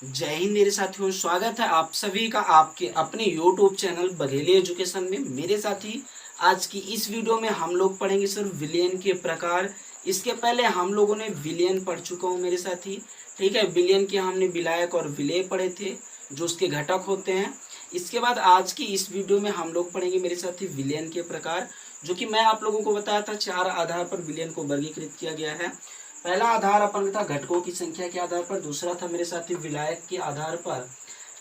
जय हिंद मेरे साथियों, स्वागत है आप सभी का आपके अपने YouTube चैनल बघेली एजुकेशन में। मेरे साथी, आज की इस वीडियो में हम लोग पढ़ेंगे सर विलियन के प्रकार। इसके पहले हम लोगों ने विलियन पढ़ चुका हूँ मेरे साथी, ठीक है। विलियन के हमने विलायक और विलेय पढ़े थे, जो उसके घटक होते हैं। इसके बाद आज की इस वीडियो में हम लोग पढ़ेंगे मेरे साथी विलियन के प्रकार, जो कि मैं आप लोगों को बताया था 4 आधार पर विलियन को वर्गीकृत किया गया है। पहला आधार अपन था घटकों की संख्या के आधार पर, दूसरा था मेरे साथी विलायक के आधार पर,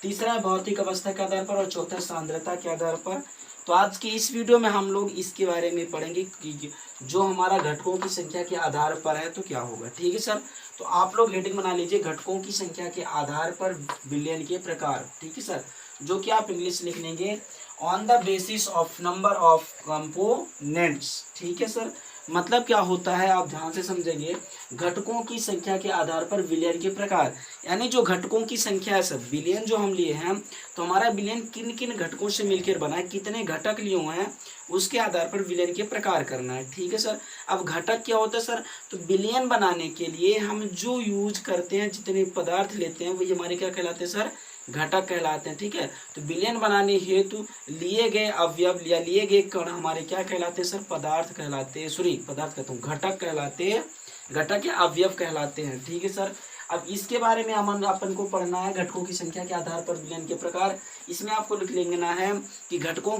तीसरा भौतिक अवस्था के आधार पर और चौथा सांद्रता के आधार पर। तो आज की इस वीडियो में हम लोग इसके बारे में पढ़ेंगे कि जो हमारा घटकों की संख्या के आधार पर है तो क्या होगा, ठीक है सर। तो आप लोग हेडिंग बना लीजिए, घटकों की संख्या के आधार पर विलियन के प्रकार, ठीक है सर। जो कि आप इंग्लिश लिख लेंगे on the basis of number of components, ठीक है सर। मतलब क्या होता है आप ध्यान से समझेंगे, घटकों की संख्या के आधार पर विलियन के प्रकार, यानी जो घटकों की संख्या है सब विलियन जो हम लिए हैं, तो हमारा विलियन किन किन घटकों से मिलकर बना है, कितने घटक लिए हुए हैं, उसके आधार पर विलियन के प्रकार करना है, ठीक है सर। अब घटक क्या होता है सर, तो विलियन बनाने के लिए हम जो यूज करते हैं, जितने पदार्थ लेते हैं, वही हमारे क्या कहलाते हैं सर, घटक कहलाते हैं, ठीक है। तो विलियन बनाने हेतु लिए गए अवयव या लिए गए कण हमारे क्या कहलाते हैं सर, पदार्थ कहलाते हैं, सॉरी पदार्थ कहता हूँ, घटक कहलाते हैं, घटक या अवयव कहलाते हैं, ठीक है सर। अब इसके बारे में अपन को पढ़ना है, घटकों की संख्या के आधार पर विलियन के प्रकार। इसमें आपको लिख लेना है कि घटकों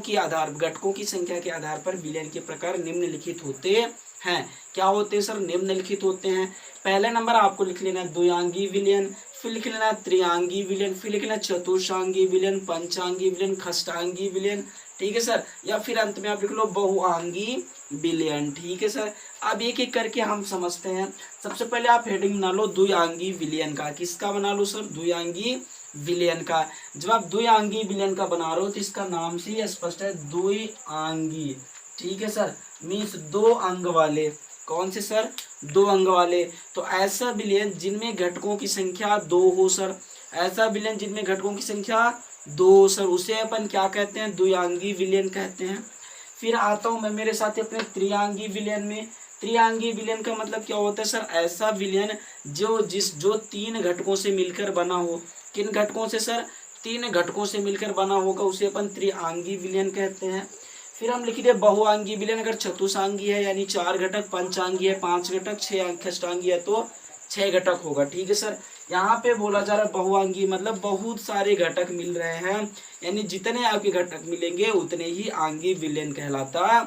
की संख्या के आधार पर विलियन के प्रकार निम्नलिखित होते हैं। क्या होते हैं सर, निम्नलिखित होते हैं। पहले नंबर आपको लिख लेना है द्विआंगी विलियन, फिर लिख लेना त्रिआंगी विलियन, फिर लिख लेना चतुर्थांगी विलियन, पंचांगी विलियन, खष्टांगी विलियन, ठीक है सर। या फिर अंत में आप लिख लो बहुआंगी विलियन, ठीक है सर। अब एक एक करके हम समझते हैं। सबसे पहले आप हेडिंग बना लो द्विआंगी विलियन का। किसका बना लो सर, द्विआंगी विलियन का। जब आप द्विआंगी विलियन का बना रहे हो तो इसका नाम से स्पष्ट है, द्विआंगी, ठीक है सर। मीन्स दो अंग वाले, कौन से सर, दो अंग वाले। तो ऐसा विलियन जिनमें घटकों की संख्या 2 हो सर, ऐसा विलियन जिनमें घटकों की संख्या 2 हो सर, उसे अपन क्या कहते हैं, द्विआंगी विलियन कहते हैं। फिर आता हूं मैं मेरे साथ अपने त्रिआंगी विलियन में। त्रिआंगी विलियन का मतलब क्या होता है सर, ऐसा विलियन जो 3 घटकों से मिलकर बना हो। किन घटकों से सर, 3 घटकों से मिलकर बना होगा, उसे अपन त्रिआंगी विलियन कहते हैं। फिर हम लिख दिए बहुआंगी विलियन, अगर चतुर्थांगी है यानी 4 घटक, पंचांगी है 5 घटक, 6 खष्टांगी है तो 6 घटक होगा, ठीक है सर। यहाँ पे बोला जा रहा है बहुआंगी मतलब बहुत सारे घटक मिल रहे हैं, यानी जितने आपके घटक मिलेंगे उतने ही आंगी विलियन कहलाता,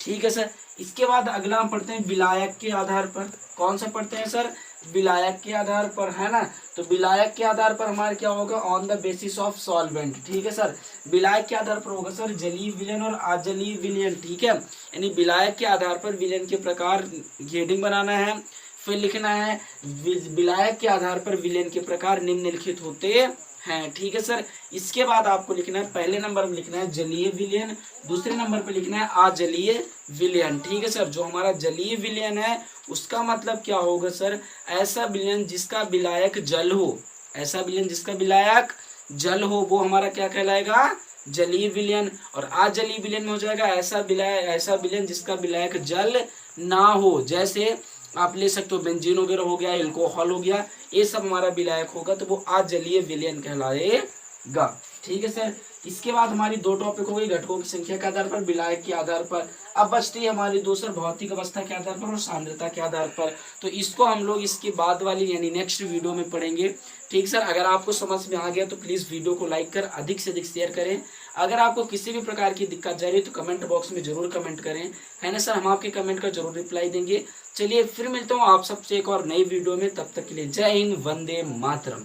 ठीक है सर। इसके बाद अगला हम पढ़ते हैं विलायक के आधार पर। कौन सा पढ़ते हैं सर, विलायक के आधार पर, है ना। तो विलायक के आधार पर हमारे क्या होगा, on the basis of solvent, ठीक है सर। विलायक के आधार पर होगा सर जलीय विलयन और अजलीय विलयन, ठीक है। यानी विलायक के आधार पर विलयन के प्रकार हेडिंग बनाना है। फिर लिखना है विलायक के आधार पर विलयन के प्रकार निम्नलिखित होते हैं, ठीक है सर। इसके बाद आपको लिखना है, पहले नंबर में लिखना है जलीय विलयन, दूसरे नंबर पे लिखना है अजलीय विलयन, ठीक है सर। जो हमारा जलीय विलयन है उसका मतलब क्या होगा सर, ऐसा विलयन जिसका विलायक जल हो, ऐसा विलयन जिसका विलायक जल हो वो हमारा क्या कहलाएगा, जलीय विलयन। और अजलीय विलयन में हो जाएगा ऐसा विलयन जिसका विलायक जल ना हो। जैसे आप ले सकते हो बेंजीन वगैरह हो गया, एल्कोहल हो गया, ये सब हमारा विलायक होगा तो वो अजलीय विलयन कहलाएगा, ठीक है सर। इसके बाद हमारी 2 टॉपिक हो गई, घटकों की संख्या के आधार पर, विलायक के आधार पर। अब बचती है हमारी दूसरा भौतिक अवस्था के आधार पर और सांद्रता के आधार पर। तो इसको हम लोग इसके बाद वाली यानी नेक्स्ट वीडियो में पढ़ेंगे, ठीक सर। अगर आपको समझ में आ गया तो प्लीज़ वीडियो को लाइक कर अधिक से अधिक शेयर करें। अगर आपको किसी भी प्रकार की दिक्कत जा रही है तो कमेंट बॉक्स में जरूर कमेंट करें, है ना सर। हम आपके कमेंट का जरूर रिप्लाई देंगे। चलिए फिर मिलता हूँ आप सबसे एक और नई वीडियो में, तब तक के लिए जय हिंद, वंदे मातरम।